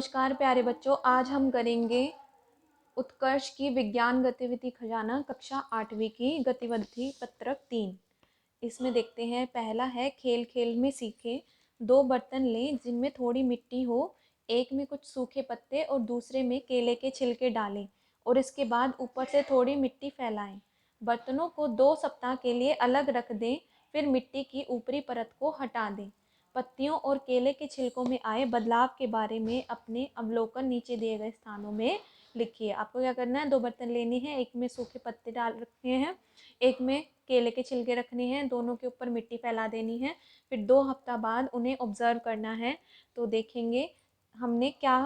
नमस्कार प्यारे बच्चों, आज हम करेंगे उत्कर्ष की विज्ञान गतिविधि खजाना कक्षा 8वीं की गतिविधि पत्रक 3। इसमें देखते हैं, पहला है खेल खेल में सीखे। 2 बर्तन लें जिनमें थोड़ी मिट्टी हो, एक में कुछ सूखे पत्ते और दूसरे में केले के छिलके डालें और इसके बाद ऊपर से थोड़ी मिट्टी फैलाएं। बर्तनों को 2 सप्ताह के लिए अलग रख दें, फिर मिट्टी की ऊपरी परत को हटा दें। पत्तियों और केले के छिलकों में आए बदलाव के बारे में अपने अवलोकन नीचे दिए गए स्थानों में लिखिए। आपको क्या करना है, 2 बर्तन लेने हैं, एक में सूखे पत्ते डाल रखने हैं, एक में केले के छिलके रखने हैं, दोनों के ऊपर मिट्टी फैला देनी है। फिर 2 हफ्ता बाद उन्हें ऑब्जर्व करना है, तो देखेंगे हमने क्या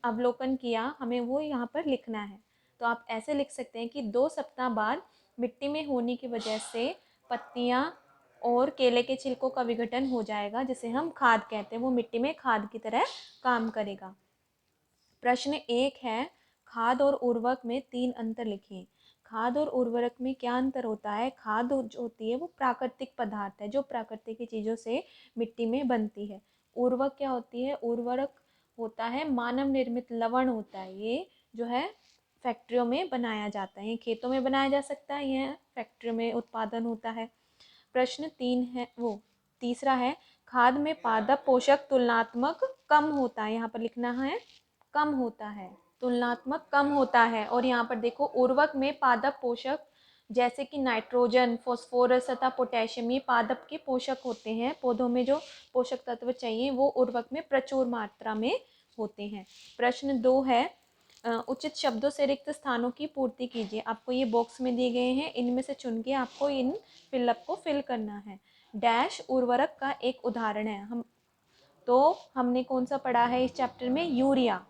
अवलोकन किया, हमें वो यहाँ पर लिखना है। तो आप ऐसे लिख सकते हैं कि 2 सप्ताह बाद मिट्टी में होने की वजह से पत्तियाँ और केले के छिलकों का विघटन हो जाएगा, जिसे हम खाद कहते हैं। वो मिट्टी में खाद की तरह काम करेगा। प्रश्न 1 है, खाद और उर्वरक में 3 अंतर लिखिए। खाद और उर्वरक में क्या अंतर होता है? खाद जो होती है वो प्राकृतिक पदार्थ है, जो प्राकृतिक चीज़ों से मिट्टी में बनती है। उर्वरक क्या होती है? उर्वरक होता है मानव निर्मित लवण होता है। ये जो है फैक्ट्रियों में बनाया जाता है, ये खेतों में बनाया जा सकता है, यह फैक्ट्रियों में उत्पादन होता है। प्रश्न 3 है, वो तीसरा है, खाद में पादप पोषक तुलनात्मक कम होता है। यहाँ पर लिखना है कम होता है, तुलनात्मक कम होता है। और यहाँ पर देखो, उर्वरक में पादप पोषक जैसे कि नाइट्रोजन, फास्फोरस तथा पोटेशियम, ये पादप के पोषक होते हैं। पौधों में जो पोषक तत्व चाहिए वो उर्वरक में प्रचुर मात्रा में होते हैं। प्रश्न 2 है, उचित शब्दों से रिक्त स्थानों की पूर्ति कीजिए। आपको ये बॉक्स में दिए गए हैं, इनमें से चुन के आपको इन फिलअप को फिल करना है। डैश उर्वरक का एक उदाहरण है। हमने कौन सा पढ़ा है इस चैप्टर में? यूरिया।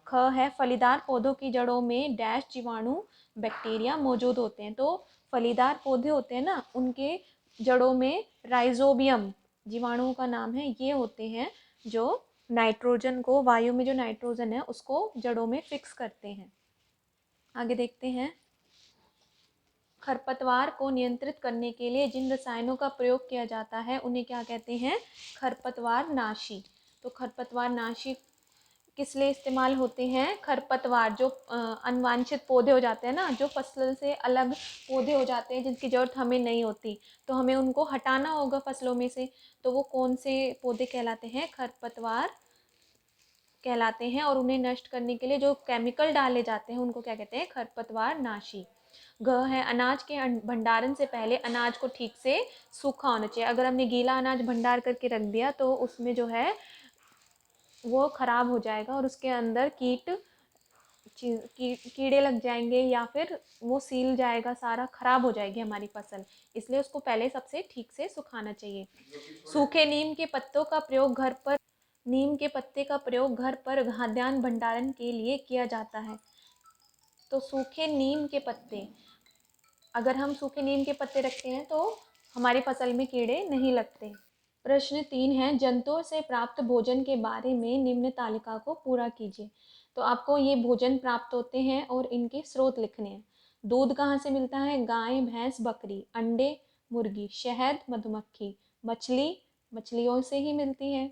ख है, फलीदार पौधों की जड़ों में डैश जीवाणु बैक्टीरिया मौजूद होते हैं। तो फलीदार पौधे होते हैं ना, उनके जड़ों में राइजोबियम जीवाणुओं का नाम है, ये होते हैं जो नाइट्रोजन को, वायु में जो नाइट्रोजन है उसको जड़ों में फिक्स करते हैं। आगे देखते हैं, खरपतवार को नियंत्रित करने के लिए जिन रसायनों का प्रयोग किया जाता है उन्हें क्या कहते हैं? खरपतवार नाशी। तो खरपतवार नाशी किस लिए इस्तेमाल होते हैं? खरपतवार जो अनवांछित पौधे हो जाते हैं ना, जो फसल से अलग पौधे हो जाते हैं जिनकी ज़रूरत हमें नहीं होती, तो हमें उनको हटाना होगा फसलों में से। तो वो कौन से पौधे कहलाते हैं? खरपतवार कहलाते हैं। और उन्हें नष्ट करने के लिए जो केमिकल डाले जाते हैं उनको क्या कहते हैं? खरपतवार नाशी। ग है, अनाज के भंडारण से पहले अनाज को ठीक से सूखा होना चाहिए। अगर हमने गीला अनाज भंडार करके रख दिया तो उसमें जो है वो खराब हो जाएगा और उसके अंदर कीड़े लग जाएंगे, या फिर वो सील जाएगा, सारा खराब हो जाएगी हमारी फसल। इसलिए उसको पहले सबसे ठीक से सुखाना चाहिए। सूखे नीम के पत्तों का प्रयोग घर पर नीम के पत्ते का प्रयोग घर पर खाद्यान्न भंडारण के लिए किया जाता है। तो सूखे नीम के पत्ते, अगर हम सूखे नीम के पत्ते रखते हैं तो हमारी फसल में कीड़े नहीं लगते। प्रश्न 3 है, जंतुओं से प्राप्त भोजन के बारे में निम्न तालिका को पूरा कीजिए। तो आपको ये भोजन प्राप्त होते हैं और इनके स्रोत लिखने हैं। दूध कहाँ से मिलता है? गाय, भैंस, बकरी। अंडे, मुर्गी। शहद, मधुमक्खी। मछली, मछलियों से ही मिलती है।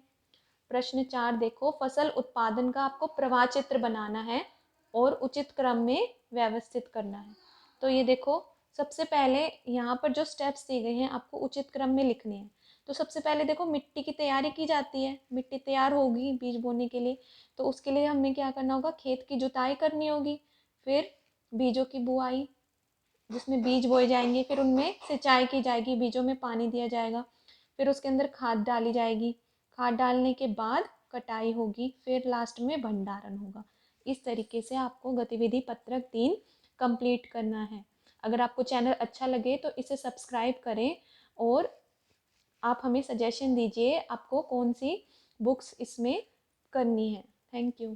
प्रश्न 4 देखो, फसल उत्पादन का आपको प्रवाह चित्र बनाना है और उचित क्रम में व्यवस्थित करना है। तो ये देखो, सबसे पहले यहाँ पर जो स्टेप्स दिए गए हैं आपको उचित क्रम में लिखने हैं। तो सबसे पहले देखो, मिट्टी की तैयारी की जाती है। मिट्टी तैयार होगी बीज बोने के लिए, तो उसके लिए हमें क्या करना होगा? खेत की जुताई करनी होगी। फिर बीजों की बुआई, जिसमें बीज बोए जाएंगे, फिर उनमें सिंचाई की जाएगी, बीजों में पानी दिया जाएगा, फिर उसके अंदर खाद डाली जाएगी। खाद डालने के बाद कटाई होगी, फिर लास्ट में भंडारण होगा। इस तरीके से आपको गतिविधि पत्रक 3 कंप्लीट करना है। अगर आपको चैनल अच्छा लगे तो इसे सब्सक्राइब करें और आप हमें सजेशन दीजिए आपको कौन सी बुक्स इसमें करनी है। Thank you.